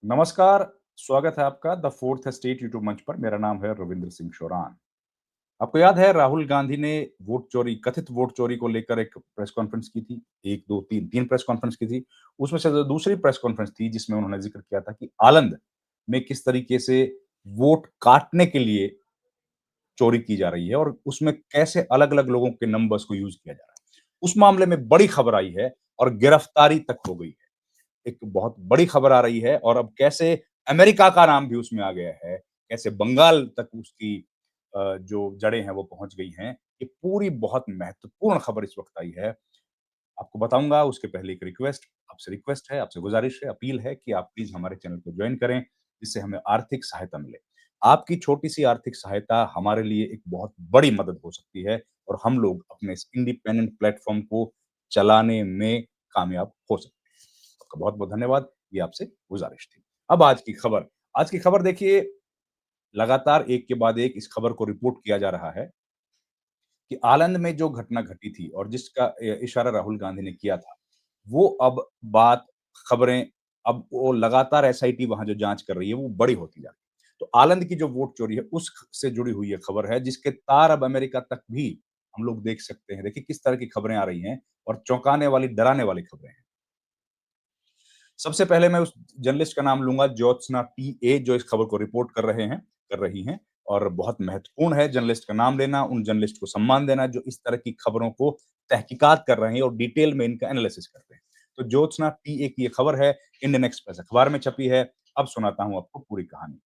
नमस्कार, स्वागत है आपका द फोर्थ स्टेट यूट्यूब मंच पर। मेरा नाम है रविंद्र सिंह शोरान। आपको याद है राहुल गांधी ने वोट चोरी कथित वोट चोरी को लेकर एक प्रेस कॉन्फ्रेंस की थी। 1, 2, 3 प्रेस कॉन्फ्रेंस की थी। उसमें से जो दूसरी प्रेस कॉन्फ्रेंस थी जिसमें उन्होंने ज़िक्र किया था कि आलंद में किस तरीके से वोट काटने के लिए चोरी की जा रही है और उसमें कैसे अलग-अलग लोगों के नंबर्स को यूज़ किया जा रहा है। उस मामले में बड़ी खबर आई है और गिरफ्तारी तक हो गई है। एक बहुत बड़ी खबर आ रही है और अब कैसे अमेरिका का नाम भी उसमें आ गया है, कैसे बंगाल तक उसकी जो जड़ें हैं वो पहुँच गई हैं। ये पूरी बहुत महत्वपूर्ण खबर इस वक़्त आई है। आपको बताऊँगा उसके पहले एक रिक्वेस्ट है, आपसे गुज़ारिश है, अपील है कि आप प्लीज़ हमारे चैनल को जॉइन करें, जिससे हमें आर्थिक सहायता मिले। आपकी छोटी-सी आर्थिक सहायता हमारे लिए एक बहुत बड़ी मदद हो सकती है और हम लोग अपने इस इंडिपेंडेंट प्लेटफ़ॉर्म को चलाने में कामयाब हो सकते हैं। आपका बहुत-बहुत धन्यवाद। ये आपसे गुज़ारिश थी। अब आज की खबर देखिए, लगातार एक के बाद एक इस खबर को रिपोर्ट किया जा रहा है कि आलंद में जो घटना घटी थी और जिसका इशारा राहुल गांधी ने किया था, वो अब बात खबरें अब वो लगातार एसआईटी वहाँ जो जाँच कर रही है, वो बड़ी होती जा रही है। तो आलंद की जो वोट चोरी है, उस ख से जुड़ी हुई ये खबर है, जिसके तार अब अमेरिका तक भी हम लोग देख सकते हैं। देखिए किस तरह की खबरें आ रही हैं और चौंकाने वाली, डराने वाली खबरें हैं। सबसे पहले मैं उस जर्नलिस्ट का नाम लूँगा, ज्योत्सना टीए, जो इस खबर को रिपोर्ट कर रही हैं और बहुत महत्वपूर्ण है जर्नलिस्ट का नाम लेना, उन जर्नलिस्ट को सम्मान देना जो इस तरह की खबरों को तहकीकात कर रहे हैं और डिटेल में इनका एनालिसिस करते हैं। तो ज्योत्सना टीए की ये खबर है, इंडियन एक्सप्रेस अखबार में छपी है। अब सुनाता हूँ आपको पूरी कहानी।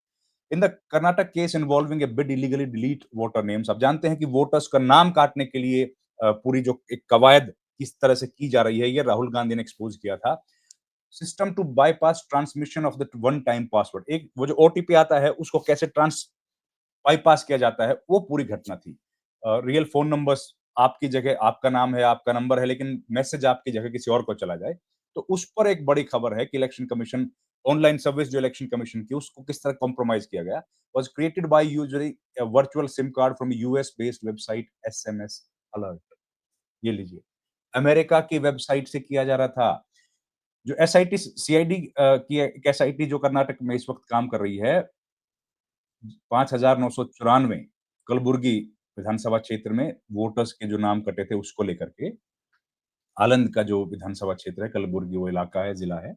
In the Karnataka case involving A bid illegally delete voter names. आप जानते हैं कि वोटर्स का नाम काटने के लिए पूरी जो एक कवायद किस तरह से की जा रही है, ये राहुल गांधी ने एक्सपोज किया था। System to bypass transmission of that one time password, एक वो जो ओटीपी आता है उसको कैसे ट्रांस बाईपास किया जाता है, वो पूरी घटना थी। रियल फ़ोन नंबर्स, आपकी जगह आपका नाम है, आपका नंबर है, लेकिन मैसेज आपकी जगह किसी और को चला जाए। तो उस पर एक बड़ी खबर है कि इलेक्शन कमीशन ऑनलाइन सर्विस जो इलेक्शन कमीशन की, उसको किस तरह कॉम्प्रोमाइज़ किया गया। Was created by using a virtual SIM card from US based website SMS alert. ये लीजिए, अमेरिका की वेबसाइट से किया जा रहा था। जो एसआईटी सीआईडी की एक एसआईटी जो कर्नाटक में इस वक़्त काम कर रही है, 5,994 कलबुर्गी विधानसभा क्षेत्र में वोटर्स के जो नाम कटे थे उसको लेकर के, आलंद का जो विधानसभा क्षेत्र है, कलबुर्गी वो इलाका है, जिला है।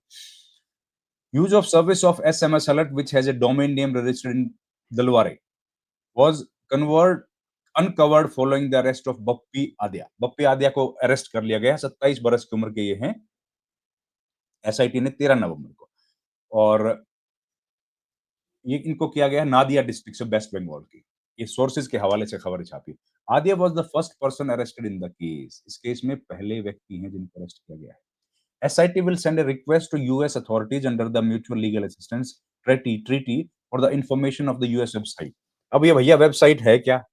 Use of service of SMS alert which has a domain name registered in Delaware was covert uncovered following the arrest of Bappi Adya. Bappi Adya को अरेस्ट कर लिया गया, 27 बरस की उम्र के ये हैं। एसआईटी ने 13 नवंबर को, और ये इनको किया गया है नादिया डिस्ट्रिक्ट से, वेस्ट बंगाल की। ये सोर्सेज़ के हवाले से खबर छापी। Aadiya was the first person arrested in the case. इस केस में पहले व्यक्ति हैं जिनको अरेस्ट किया गया है। SIT will send a request to US authorities under the mutual legal assistance treaty for the information of the US website. अब ये भैया वेबसाइट है क्या?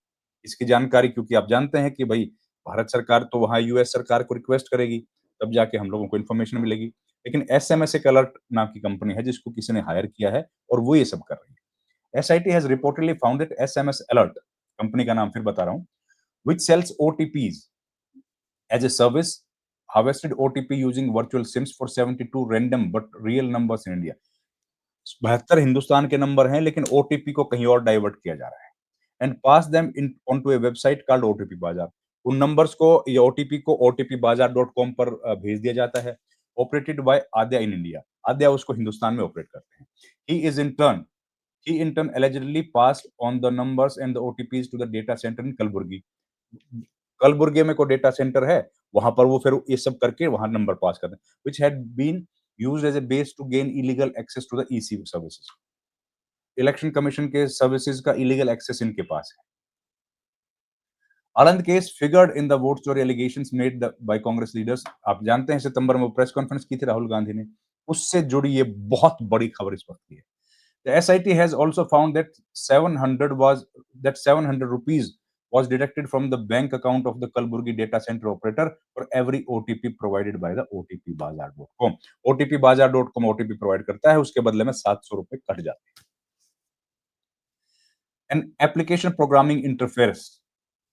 इसकी जानकारी, क्योंकि आप जानते हैं कि भई भारत सरकार तो वहाँ यूएस सरकार को रिक्वेस्ट करेगी, तब जाके हम लोगों को इन्फॉर्मेशन मिलेगी। लेकिन एसएमएस एक अलर्ट नाम की कंपनी है जिसको किसी ने हायर किया है और वो ये सब कर रही है। SIT has reportedly founded SMS alert, company का नाम फिर बता रहा हूँ, which sells OTPs as a service, harvested OTP using virtual SIMs for 72 random but real numbers in India। 72 Hindustan के नंबर हैं लेकिन ओटीपी को कहीं और डाइवर्ट किया जा रहा है। And pass them in on to a website called OTP Bazaar. उन नंबर्स को, ये ओटीपी को ओटीपी बाजार डॉट कॉम पर भेज दिया जाता है। Operated by Adya in India. Adya उसको हिंदुस्तान में ऑपरेट करते हैं। He is in turn he in turn allegedly passed on the numbers and the OTPs to the data center in Kalaburagi. Kalaburagi में कोई डेटा सेंटर है, वहां पर वो फिर ये सब करके वहां नंबर पास करते हैं, which had been used as a base to gain illegal access to the EC services। Election commission के सर्विसेज का इलीगल एक्सेस इनके पास है। Anand case figured in the vote chori allegations made by Congress leaders. आप जानते हैं सितंबर में प्रेस कॉन्फ्रेंस की थी राहुल गांधी ने, उससे जुड़ी ये बहुत बड़ी खबर इस वक्त की है। The SIT has also found that 700 rupees was deducted from the bank account of the Kalburgi data center operator for every OTP provided by the otpbazaar.com। otpbazaar.com OTP provide करता है, उसके बदले में 700 रुपए कट जाते हैं। An application programming interface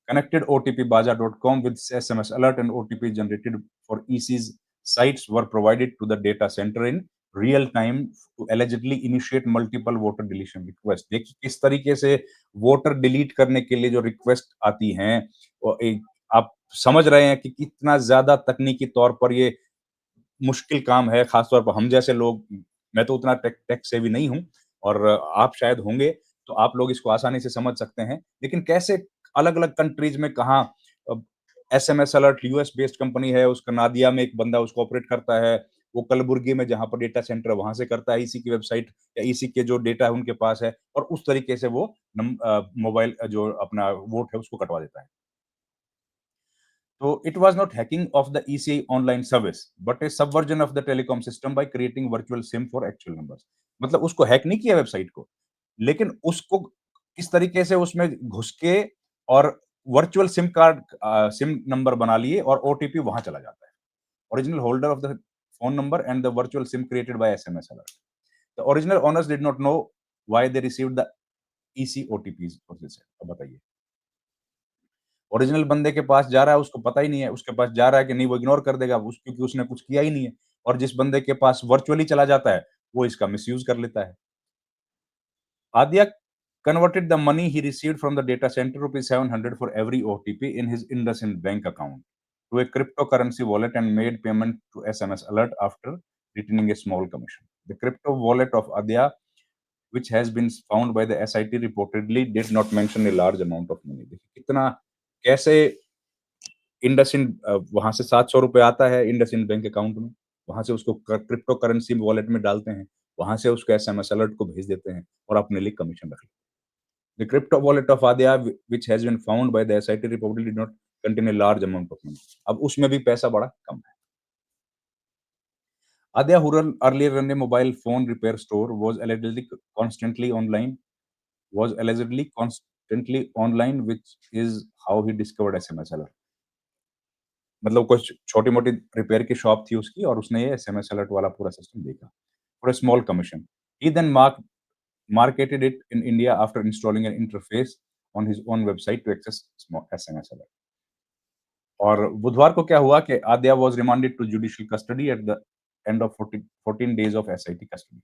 connected otpbazaar.com with SMS alert and OTP generated for EC's sites were provided to the data center in real time to eligibly initiate multiple voter deletion request. देखिए किस तरीके से voter delete करने के लिए जो request आती हैं, वो एक आप समझ रहे हैं कि कितना ज़्यादा तकनीकी तौर पर ये मुश्किल काम है, ख़ास तौर पर हम जैसे लोग। मैं तो उतना टेक सेवी नहीं हूँ और आप शायद होंगे, तो आप लोग इसको आसानी से समझ सकते हैं। लेकिन कैसे अलग-अलग कंट्रीज़ में कहाँ अ, SMS alert US based company है, उसका नादिया में एक बंदा उसको ऑपरेट करता है। वो कलबुर्गी में जहाँ पर डेटा सेंटर है, वहाँ से करता है, इसी की वेबसाइट या इसी के जो डेटा है उनके पास है और उस तरीके से वो मोबाइल जो अपना वोट है उसको कटवा देता है। So it was not hacking of the ECI online service, but a subversion of the telecom system by creating virtual SIM for actual numbers। मतलब उसको हैक नहीं किया वेबसाइट को, लेकिन उसको किस तरीके से उसमें घुस के और वर्चुअल सिम नंबर बना लिए और ओटीपी वहां चला जाता है। Original holder of the phone number and the virtual SIM created by SMS alert. The original owners did not know why they received the EC OTPs. अब बताइए, ओरिजिनल बंदे के पास जा रहा है, उसको पता ही नहीं है, उसके पास जा रहा है कि नहीं, वो इग्नोर कर देगा क्योंकि उसने कुछ किया ही नहीं है। और जिस बंदे के पास वर्चुअली चला जाता है, वो इसका मिसयूज़ कर लेता है। Adya converted the money he received from the data center, rupees 700 for every OTP in his IndusInd bank account, to a cryptocurrency wallet and made payment to SMS alert after retaining a small commission. The crypto wallet of Adya, which has been found by the SIT, reportedly did not mention a large amount of money। देखिए कितना कैसे इंडसइंड वहाँ से ₹700 आता है IndusInd bank account में, वहाँ से उसको क्रिप्टो करेंसी वॉलेट में डालते हैं, वहाँ से उसको एसएमएस अलर्ट को भेज देते हैं और अपने लिए कमीशन रख लेते हैं। The crypto wallet of Aadya which has been found by the SIT reportedly did not contain a large amount of money. अब उसमें भी पैसा बड़ा कम है। Adya, who earlier ran a mobile phone repair store, constantly online, was allegedly constantly online, which is how he discovered SMS alert. मतलब कुछ छोटी-मोटी repair की शॉप थी उसकी और उसने ये एसएमएस अलर्ट वाला पूरा सिस्टम देखा for a small commission. He then marketed it in India after installing an interface on his own website to access small SMS alert. और बुधवार को क्या हुआ कि Adya was remanded to judicial custody at the end of 14 days of SIT custody.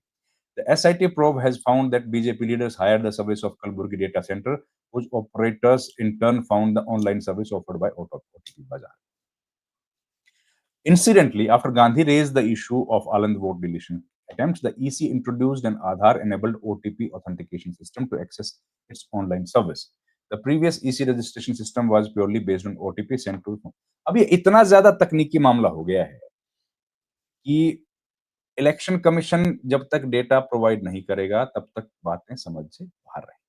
The SIT probe has found that BJP leaders hired the service of Kalburgi data center, whose operators in turn found the online service offered by OTP Bazaar. Incidentally, after Gandhi raised the issue of Aland vote deletion attempts, the EC introduced an Aadhaar-enabled OTP authentication system to access its online service. The previous EC registration system was purely based on OTP sent to phone। अब ये इतना ज़्यादा तकनीकी मामला हो गया है कि इलेक्शन कमीशन जब तक डेटा प्रोवाइड नहीं करेगा, तब तक बातें समझ से बाहर रहेंगी।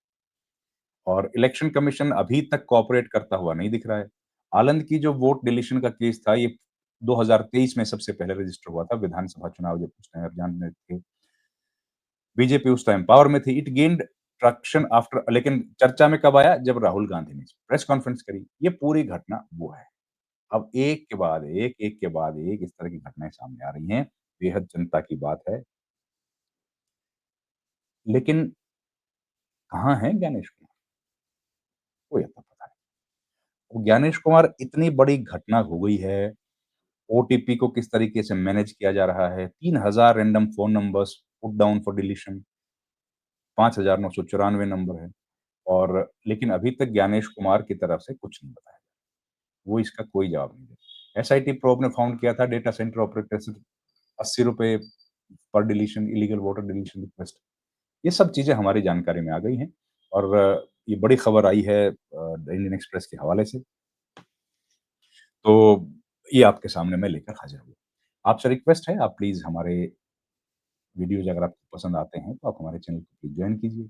और इलेक्शन कमीशन अभी तक कोऑपरेट करता हुआ नहीं दिख रहा है। आनंद की जो वोट डिलीशन का केस था, ये 2023 में सबसे पहले रजिस्टर हुआ था, विधानसभा चुनाव जब उस टाइम अभियान में थे। बीजेपी उस टाइम पावर में थी। इट गेन्ड ट्रैक्शन आफ्टर, लेकिन चर्चा में कब आया? जब राहुल गांधी ने प्रेस कॉन्फ्रेंस करी। ये पूरी घटना वो है। अब एक के बाद एक के बाद एक इस तरह की घटनाएँ सामने आ रही हैं। बेहद चिंता की बात है। लेकिन कहाँ हैं ज्ञानेश कुमार? कोई अता पता नहीं। ज्ञानेश कुमार, इतनी बड़ी घटना हो गई है, ओटीपी को किस तरीके से मैनेज किया जा रहा है, 3000 random phone numbers put down for deletion, 5994 number है और लेकिन अभी तक ज्ञानेश कुमार की तरफ से कुछ नहीं बताया। वो इसका कोई जवाब नहीं दे। एसआईटी प्रोब ने फाउंड किया था डेटा सेंटर ऑपरेटर से ₹80 पर deletion illegal voter deletion request. ये सब चीज़ें हमारी जानकारी में आ गई हैं और ये बड़ी खबर आई है द इंडियन एक्सप्रेस के हवाले से। तो ये आपके सामने मैं लेकर हाज़िर हूँ। आपसे रिक्वेस्ट है, आप प्लीज़ हमारे वीडियोज़ अगर आपको पसंद आते हैं, तो आप हमारे चैनल को प्लीज़ जॉइन कीजिए,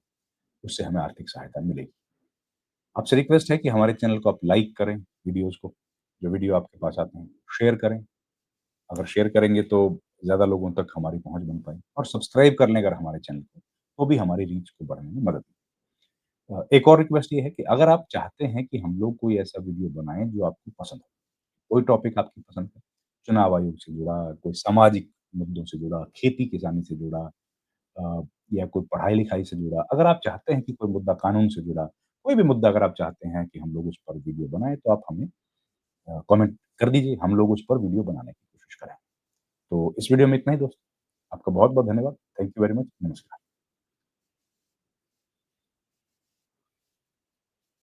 उससे हमें आर्थिक सहायता मिलेगी। आपसे रिक्वेस्ट है कि हमारे चैनल को आप लाइक करें, वीडियोज़ को, जो वीडियो आपके पास आते हैं, शेयर करें। अगर शेयर करेंगे तो ज़्यादा लोगों तक हमारी पहुँच बन पाएगी और सब्सक्राइब कर लें अगर हमारे चैनल को, तो भी हमारी रीच को बढ़ाने में मदद एक और रिक्वेस्ट ये है कि अगर आप चाहते हैं कि हम लोग कोई ऐसा वीडियो बनाएँ जो आपको पसंद हो, कोई टॉपिक आपकी पसंद है, चुनाव आयोग से जुड़ा, कोई सामाजिक मुद्दों से जुड़ा, खेती-किसानी से जुड़ा या कोई पढ़ाई-लिखाई से जुड़ा, अगर आप चाहते हैं कि कोई मुद्दा कानून से जुड़ा, कोई भी मुद्दा अगर आप चाहते हैं कि हम लोग उस पर वीडियो बनाएँ, तो आप हमें कमेंट कर दीजिए, हम लोग उस पर वीडियो बनाने की कोशिश करें। तो इस वीडियो में इतना ही दोस्तों। आपका बहुत-बहुत धन्यवाद। Thank you very much. नमस्कार।